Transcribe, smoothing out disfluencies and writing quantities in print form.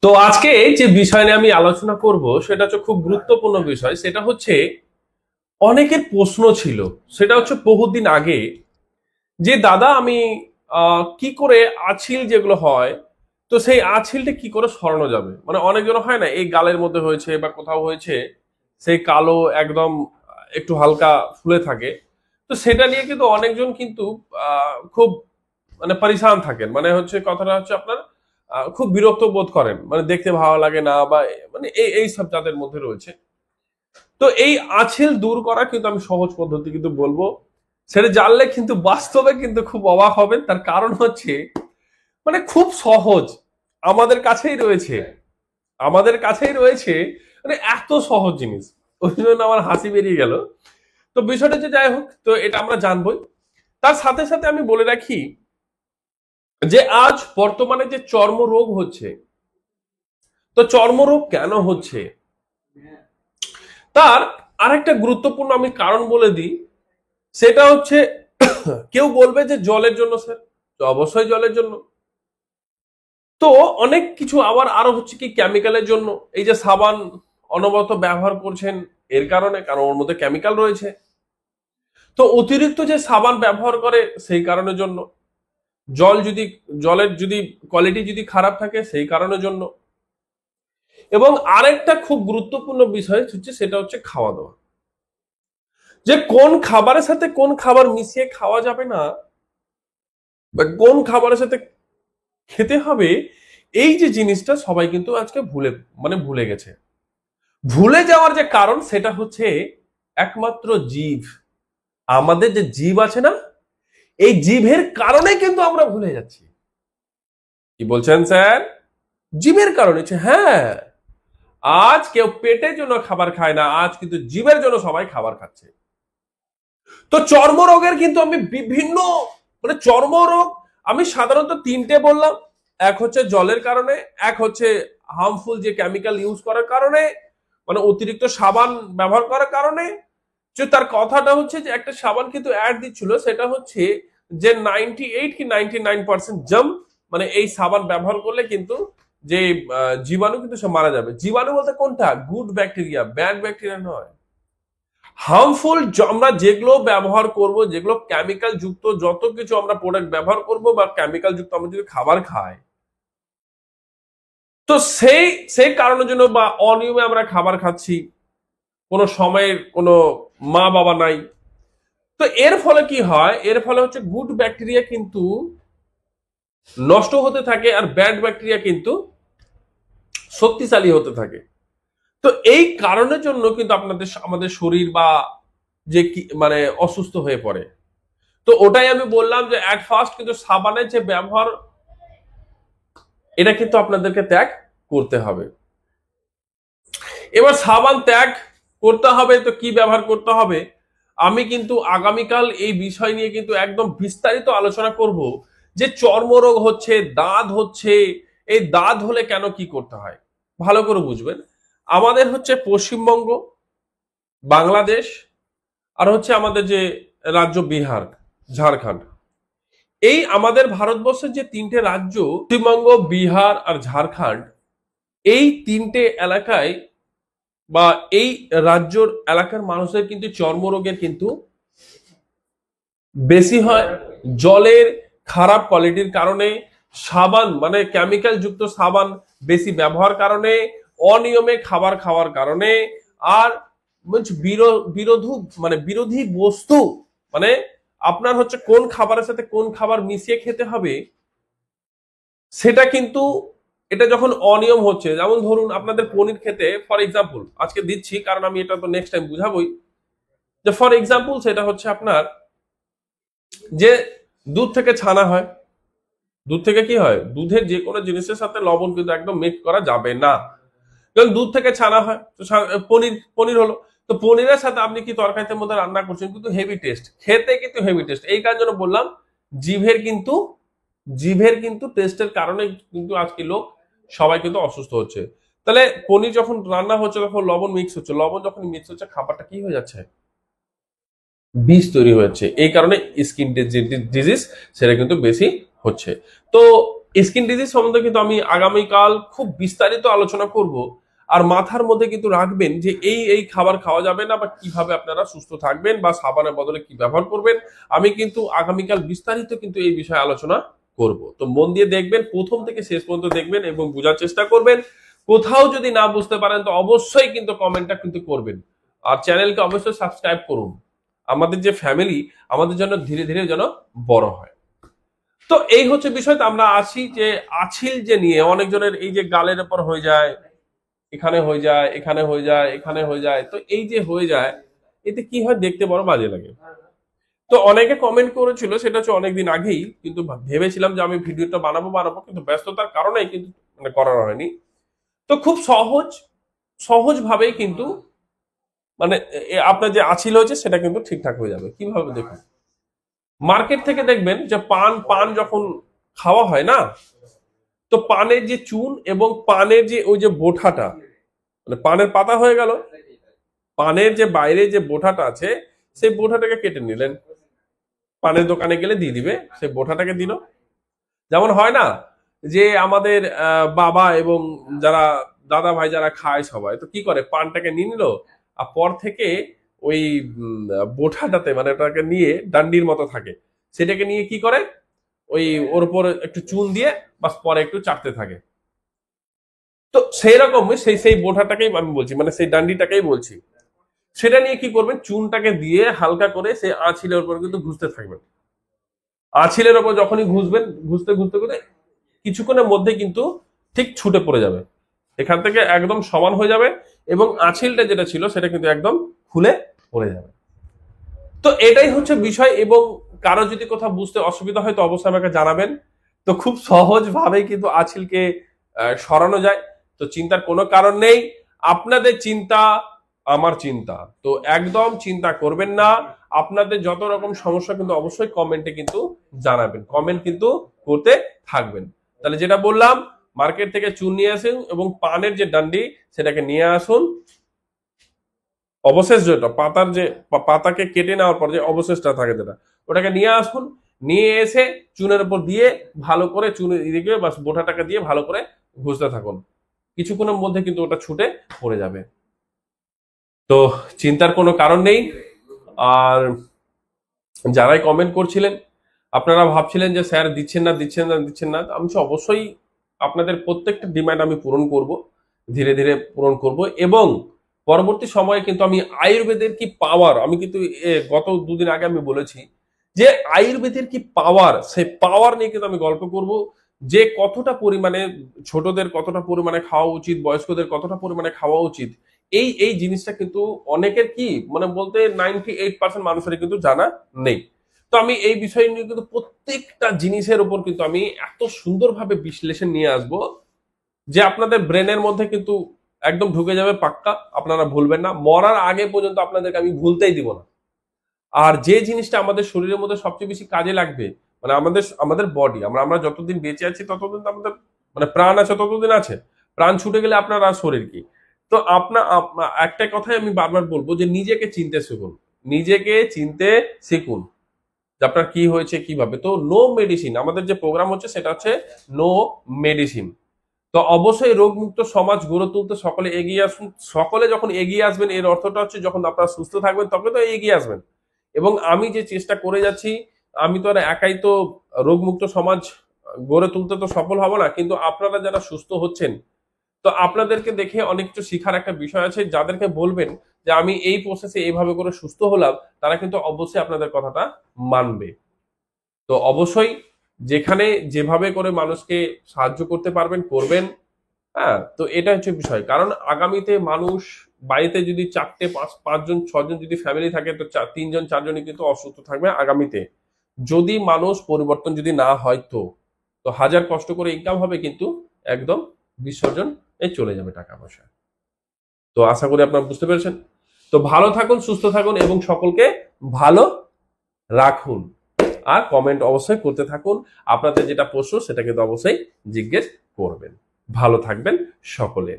তো আজকে যে বিষয় নিয়ে আমি আলোচনা করব সেটা হচ্ছে খুব গুরুত্বপূর্ণ বিষয়। সেটা হচ্ছে অনেকের প্রশ্ন ছিল, সেটা হচ্ছে বহুদিন আগে, যে দাদা আমি কি করে আঁচিল যেগুলো হয়, তো সেই আঁচিলটা কি করে সরানো যাবে। মানে অনেকজন হয় না, এই গালের মধ্যে হয়েছে বা কোথাও হয়েছে, সেই কালো একদম একটু হালকা ফুলে থাকে। তো সেটা নিয়ে কিন্তু অনেকজন কিন্তু খুব মানে পরিশান থাকেন, মানে হচ্ছে কথাটা হচ্ছে আপনার খুব বিরক্ত বোধ করেন, মানে দেখতে ভালো লাগে না বা মানে এই সব যাদের মধ্যে রয়েছে। তো এই আঁচিল দূর করা কিন্তু আমি সহজ পদ্ধতি কিন্তু বলবো, সেটা জানলে কিন্তু বাস্তবে কিন্তু খুব অবাক হবেন। তার কারণ হচ্ছে মানে খুব সহজ, আমাদের কাছেই রয়েছে, আমাদের কাছেই রয়েছে, মানে এত সহজ জিনিস, ওই জন্য আমার হাসি বেরিয়ে গেল। তো বিষয়টা যে যাই হোক, তো এটা আমরা জানবোই। তার সাথে সাথে আমি বলে রাখি যে আজ বর্তমানে যে চর্মরোগ হচ্ছে, তো চর্মরোগ কেন হচ্ছে তার আরেকটা গুরুত্বপূর্ণ আমি কারণ বলে দিই। সেটা হচ্ছে কেউ বলবে যে জলের জন্য স্যার, তো অবশ্যই জলের জন্য। তো অনেক কিছু আবার আরো হচ্ছে কি কেমিক্যালের জন্য, এই যে সাবান অনবরত ব্যবহার করছেন এর কারণে, কারণ ওর মধ্যে কেমিক্যাল রয়েছে। তো অতিরিক্ত যে সাবান ব্যবহার করে সেই কারণের জন্য, জল যদি, জলের যদি কোয়ালিটি যদি খারাপ থাকে সেই কারণের জন্য। এবং আরেকটা খুব গুরুত্বপূর্ণ বিষয় হচ্ছে সেটা হচ্ছে খাওয়া দাওয়া, যে কোন খাবারের সাথে কোন খাবার মিশিয়ে খাওয়া যাবে না বা কোন খাবারের সাথে খেতে হবে, এই যে জিনিসটা সবাই কিন্তু আজকে ভুলে গেছে। ভুলে যাওয়ার যে কারণ সেটা হচ্ছে একমাত্র জিভ। আমাদের যে জিভ আছে না, এই জিভের কারণে কিন্তু আমরা ভুলে যাচ্ছি। কি বলছেন স্যার? জিভের কারণে হচ্ছে, হ্যাঁ। আজ কেউ পেটের জন্য খাবার খায় না, আজ কিন্তু জিভের জন্য সবাই খাবার খাচ্ছে। তো চর্মরোগের কিন্তু আমি বিভিন্ন, মানে চর্মরোগ আমি সাধারণত তিনটে বললাম। এক হচ্ছে জলের কারণে, এক হচ্ছে হার্মফুল যে কেমিক্যাল ইউজ করার কারণে, মানে অতিরিক্ত সাবান ব্যবহার করার কারণে। যে তার কথাটা হচ্ছে যে একটা সাবান কিন্তু অ্যাড দিচ্ছিল, সেটা হচ্ছে যে 98 কি 99% জাম, মানে এই সাবান ব্যবহার করলে কিন্তু যে জীবাণু কিন্তু সে মারা যাবে। জীবাণু বলতে কোনটা? গুড ব্যাকটেরিয়া, ব্যাড ব্যাকটেরিয়া নয়। হার্মফুল আমরা যেগুলো ব্যবহার করব, যেগুলো কেমিক্যাল যুক্ত যত কিছু আমরা প্রোডাক্ট ব্যবহার করব বা কেমিক্যাল যুক্ত আমরা যদি খাবার খাই, তো সেই সেই কারণের জন্য বা অনিয়মে আমরা খাবার খাচ্ছি, কোনো সময়ের কোনো মা বাবা নাই, তো এর ফলে কি হয়, এর ফলে হচ্ছে গুড ব্যাকটেরিয়া কিন্তু নষ্ট হতে থাকে আর ব্যাড ব্যাকটেরিয়া কিন্তু শক্তিশালী হতে থাকে। তো এই কারণের জন্য কিন্তু আমাদের শরীর বা যে মানে অসুস্থ হয়ে পড়ে। তো ওটাই আমি বললাম যে এট ফার্স্ট কিন্তু সাবানের যে ব্যবহার, এটা কিন্তু আপনাদেরকে ত্যাগ করতে হবে। এবার সাবান ত্যাগ করতে হবে, তো কি ব্যবহার করতে হবে, আমি কিন্তু আগামীকাল এই বিষয় নিয়ে কিন্তু একদম বিস্তারিত আলোচনা করব। যে চর্মরোগ হচ্ছে, দাঁত হচ্ছে, এই দাঁত হলে কেন কি করতে হয়, ভালো করে বুঝবেন। আমাদের হচ্ছে পশ্চিমবঙ্গ, বাংলাদেশ, আর হচ্ছে আমাদের যে রাজ্য বিহার, ঝাড়খণ্ড, এই আমাদের ভারতবর্ষের যে তিনটে রাজ্য, পশ্চিমবঙ্গ, বিহার আর ঝাড়খণ্ড, এই তিনটে এলাকায় বা এই রাজ্যর এলাকার মানুষের কিন্তু চর্মরোগের কিন্তু বেশি হয়। জলের খারাপ কোয়ালিটির কারণে, সাবান মানে কেমিক্যাল যুক্ত সাবান বেশি ব্যবহার কারণে, অনিয়মে খাবার খাওয়ার কারণে, আর বিরোধী বস্তু, মানে আপনার হচ্ছে কোন খাবারের সাথে কোন খাবার মিশিয়ে খেতে হবে সেটা কিন্তু, এটা যখন অনিয়ম হচ্ছে, যেমন ধরুন আপনাদের পনির খেতে, ফর এক্সাম্পল আজকে দিচ্ছি কারণ আমি এটা তো নেক্সট টাইম বুঝাবোই, যে ফর এক্সাম্পল সেটা হচ্ছে আপনার যে দুধ থেকে ছানা হয়, দুধ থেকে কি হয়, দুধের যে কোনো জিনিসের সাথে লবণ কিন্তু একদম মিক্স করা যাবে না। কারণ দুধ থেকে ছানা হয়, তো পনির পনির হলো। তো পনিরের সাথে আপনি কি তরকারিতে মধ্যে রান্না করছেন, কিন্তু হেভি টেস্ট, খেতে কিন্তু হেভি টেস্ট। এই কারণে জন্য বললাম, জিভের কিন্তু জিভের কিন্তু টেস্টের কারণে কিন্তু আজকে লোক সবাই কিন্তু অসুস্থ হচ্ছে। তাহলে পনির যখন রান্না হচ্ছে তখন লবণ মিক্স হচ্ছে, লবণ যখন মিক্স হচ্ছে খাবারটা কি হয়ে যাচ্ছে, বিষ তৈরি হচ্ছে। এই কারণে স্কিন ডিজিজ সেটা কিন্তু বেশি হচ্ছে। তো স্কিন ডিজিজ সম্বন্ধে কিন্তু আমি আগামীকাল খুব বিস্তারিত আলোচনা করব। আর মাথার মধ্যে কিন্তু রাখবেন যে এই এই খাবার খাওয়া যাবে না, বা কিভাবে আপনারা সুস্থ থাকবেন, বা সাবানের বদলে কি ব্যবহার করবেন। আমি কিন্তু আগামীকাল বিস্তারিত কিন্তু এই বিষয়ে আলোচনা করব। তো মন দিয়ে দেখবেন, প্রথম থেকে শেষ পর্যন্ত দেখবেন এবং বোঝার চেষ্টা করবেন। কোথাও যদি না বুঝতে পারেন তো অবশ্যই কিন্তু কমেন্টটা কিন্তু করবেন। আর চ্যানেলকে অবশ্যই সাবস্ক্রাইব করুন। আমাদের যে ফ্যামিলি, আমাদের জন্য ধীরে ধীরে যেন বড় হয়। তো এই হচ্ছে বিষয়। তো আমরা আসি যে আছিল যে নিয়ে অনেকজনের এই যে গালের উপর হয়ে যায়, এখানে হয়ে যায়, এখানে হয়ে যায়, এখানে হয়ে যায়। তো এই যে হয়ে যায়, এতে কি হয়, দেখতে বড় বাজে লাগে। তো অনেকে কমেন্ট করেছিল, সেটা হচ্ছে অনেকদিন আগেই, কিন্তু ভেবেছিলাম যে আমি ভিডিওটা বানাবো বানাবো, কিন্তু ব্যস্ততার কারণে কিন্তু মানে করা হয়নি। তো খুব সহজ ভাবেই কিন্তু মানে আপনার যে আছিল হয়েছে সেটা কিন্তু ঠিকঠাক হয়ে যাবে। কিভাবে দেখুন, মার্কেট থেকে দেখবেন যে পান যখন খাওয়া হয় না, তো পানের যে চুন এবং পানের যে ওই যে বোঠাটা, মানে পানের পাতা হয়ে গেল, পানের যে বাইরে যে বোঠাটা আছে সেই বোঠাটাকে কেটে নিলেন, পানের দোকানে গেলে দিয়ে দিবে, সেই বোঠাটাকে দিল। যেমন হয় না যে আমাদের বাবা এবং যারা দাদা ভাই যারা খায় সবাই, তো কি করে, পানটাকে নিয়ে নিল, আর পর থেকে ওই বোঠাটাতে মানে ওটাকে নিয়ে ডান্ডির মতো থাকে, সেটাকে নিয়ে কি করে, ওই ওর উপর একটু চুন দিয়ে বাস পরে একটু চাটতে থাকে। তো সেই রকমই সেই সেই বোঠাটাকেই আমি বলছি, মানে সেই ডান্ডিটাকেই বলছি। সেটা নিয়ে কি করবেন, চুনটাকে দিয়ে হালকা করে সেই আঁচিলের উপর কিন্তু ঘুষতে থাকবেন। আঁচিলের উপর যখনই ঘুষবেন, ঘুষতে ঘুষতে ঘুরতে কিছুক্ষণের মধ্যে কিন্তু ঠিক ছুটে পড়ে যাবে, এখান থেকে একদম সমান হয়ে যাবে, এবং আঁচিলটা যেটা ছিল সেটা কিন্তু একদম খুলে পড়ে যাবে। তো এটাই হচ্ছে বিষয়। এবং কারো যদি কোথাও বুঝতে অসুবিধা হয় তো অবশ্যই আমাকে জানাবেন। তো খুব সহজ ভাবে কিন্তু আঁচিলকে সরানো যায়। তো চিন্তার কোনো কারণ নেই। আপনাদের চিন্তা আমার চিন্তা, তো একদম চিন্তা করবেন না। আপনাদের যত রকম সমস্যা কিন্তু অবশ্যই কমেন্টে কিন্তু জানাবেন, কমেন্ট কিন্তু করতে থাকবেন। তাহলে যেটা বললাম, মার্কেট থেকে চুন নিয়ে আসুন এবং পানের যে ডান্ডি সেটাকে নিয়ে আসুন। অবশেষ যেটা পাতার যে পাতাকে কেটে নেওয়ার পর যে অবশেষটা থাকে যেটা, ওটাকে নিয়ে আসুন। নিয়ে এসে চুনের উপর দিয়ে ভালো করে চুন দিকে বা বোটাটাকে দিয়ে ভালো করে ঘষতে থাকুন। কিছুক্ষণের মধ্যে কিন্তু ওটা ছুটে পড়ে যাবে। তো চিন্তার কোনো কারণ নেই। আর যারাই কমেন্ট করছিলেন, আপনারা ভাবছিলেন যে স্যার দিচ্ছেন না দিচ্ছেন না দিচ্ছেন না, আমি অবশ্যই আপনাদের প্রত্যেকটা ডিমান্ড আমি পূরণ করব, ধীরে ধীরে পূরণ করব। এবং পরবর্তী সময়ে কিন্তু আমি আয়ুর্বেদের কি পাওয়ার, আমি কিন্তু গত দুদিন আগে আমি বলেছি যে আয়ুর্বেদের কি পাওয়ার, সেই পাওয়ার নিয়ে কিন্তু আমি গল্প করব। যে কতটা পরিমাণে ছোটদের কতটা পরিমাণে খাওয়া উচিত, বয়স্কদের কতটা পরিমাণে খাওয়া উচিত, এই এই জিনিসটা কিন্তু অনেকের কি মানে বলতে 98% মানুষের কিন্তু জানা নেই। তো আমি এই বিষয় নিয়ে কিন্তু প্রত্যেকটা জিনিসের উপর কিন্তু আমি এত সুন্দরভাবে বিশ্লেষণ নিয়ে আসব যে আপনাদের ব্রেনের মধ্যে কিন্তু একদম ঢুকে যাবে পাক্কা, আপনারা ভুলবেন না, মরার আগে পর্যন্ত আপনাদেরকে আমি ভুলতেই দিব না। আর যে জিনিসটা আমাদের শরীরের মধ্যে সবচেয়ে বেশি কাজে লাগবে, মানে আমাদের আমাদের বডি, আমরা আমরা যতদিন বেঁচে আছি ততদিন তো আমাদের মানে প্রাণ আছে, ততদিন আছে। প্রাণ ছুটে গেলে আপনার আর শরীর কি। তো একটা কথাই আমি বারবার বলবো যে নিজেকে চিনতে শিখুন, নিজেকে চিনতে শিখুন যে আপনার কি হয়েছে কিভাবে। তো নো মেডিসিন, আমাদের যে প্রোগ্রাম হচ্ছে সেটা হচ্ছে নো মেডিসিন। তো অবশ্যই রোগমুক্ত সমাজ গড়ে তুলতে সকলে এগিয়ে আসুন। সকলে যখন এগিয়ে আসবেন এর অর্থটা হচ্ছে যখন আপনারা সুস্থ থাকবেন তবে তো এগিয়ে আসবেন। এবং আমি যে চেষ্টা করে যাচ্ছি, আমি তো আর একাই তো রোগমুক্ত সমাজ গড়ে তুলতে তো সফল হব না, কিন্তু আপনারা যারা সুস্থ হচ্ছেন, তো আপনাদেরকে দেখে অনেক কিছু শিখার একটা বিষয় আছে। যাদেরকে বলবেন যে আমি এই প্রসেসে এইভাবে করে সুস্থ হলাম, তারা কিন্তু অবশ্যই আপনাদের কথাটা মানবে। তো অবশ্যই যেখানে যেভাবে করে মানুষকে সাহায্য করতে পারবেন করবেন। হ্যাঁ, তো এটা হচ্ছে বিষয়। কারণ আগামীতে মানুষ বাড়িতে যদি চারটে পাঁচজন ছজন যদি ফ্যামিলি থাকে, তো তিনজন চারজনই কিন্তু অসুস্থ থাকবে আগামীতে, যদি মানুষ পরিবর্তন যদি না হয়। তো তো হাজার কষ্ট করে ইনকাম হবে কিন্তু একদম বিসর্জন চলে যাবে টাকা পয়সা। তো আশা করি আপনারা বুঝতে পেরেছেন। তো ভালো থাকুন, সুস্থ থাকুন এবং সকলকে ভালো রাখুন। আর কমেন্ট অবশ্যই করতে থাকুন, আপনাদের যেটা প্রশ্ন সেটা কিন্তু অবশ্যই জিজ্ঞেস করবেন। ভালো থাকবেন সকলে।